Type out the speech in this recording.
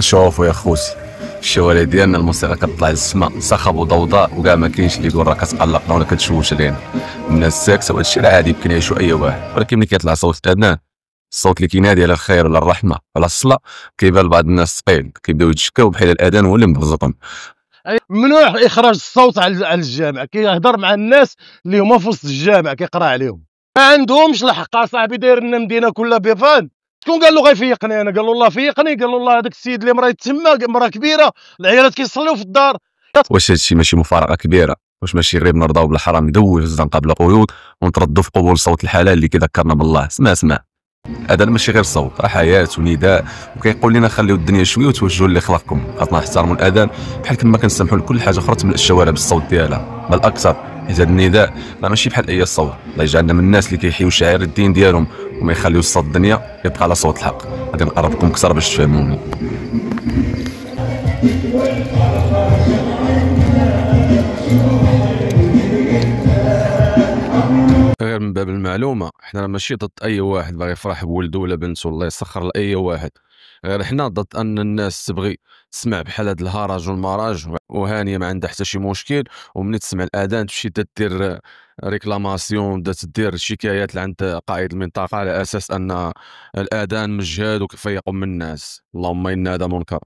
شوفوا يا خوتي، في الشوارع ديالنا الموسيقى كتطلع للسما صخب وضوضاء، وكاع ما كاينش اللي يقول راه كتقلقنا ولا كتشوش علينا. الناس ساكته وهذا الشيء راه عادي يمكن يعيشوا اي واحد، ولكن ملي كيطلع صوت الاذان، الصوت اللي كينادي على الخير ولا الرحمه ولا الصلاه، كيبان لبعض الناس ثقيل، كيبداو يتشكاو بحال الاذان هو اللي مبرزقهم. ممنوع اخراج الصوت على الجامع، كيهضر مع الناس اللي هما في وسط الجامع كيقرا عليهم. ما عندهمش الحق اصاحبي، داير لنا مدينه كلها بيفان. شكون قال له غيفيقني انا؟ قال له الله فيقني؟ قال له الله هذاك السيد اللي مريض تما، مراه كبيره، العيالات كيصليو في الدار. واش هادشي ماشي مفارقه كبيره؟ واش ماشي غير نرضاو بالحرام ندوي في الزنقه بلا قيود ونتردوا في قبول صوت الحلال اللي كيذكرنا بالله؟ اسمع، هذا ماشي غير صوت، راه حياه ونداء، وكيقول لنا خليو الدنيا شويه وتوجهوا اللي خلقكم. خاصنا نحترموا الاذان بحال كما كنسمحوا لكل حاجه اخرى تملأ الشوارع بالصوت ديالها، بل اكثر، حيت هذا النداء راه ماشي بحال اي صوت. الله يجعلنا من الناس اللي كيحيوا شعائر الدين ديالهم وما يخليوش صوت الدنيا يبقى على صوت الحق. غادي نقرب لكم اكثر باش تفهموني. غير من باب المعلومه، حنا ماشي ضد اي واحد باغي يفرح بولده ولا بنته، الله يسخر لاي واحد، غير حنا ضد ان الناس تبغي تسمع بحال هاد الهرج والمراج، وهانيه ما عندها حتى شي مشكل، ومني تسمع الاذان تمشي دير ريكلاماسيون، دير شكايات لعند قائد المنطقه على اساس ان الاذان مجهد وكيف يقوم من الناس. اللهم ان هذا منكر.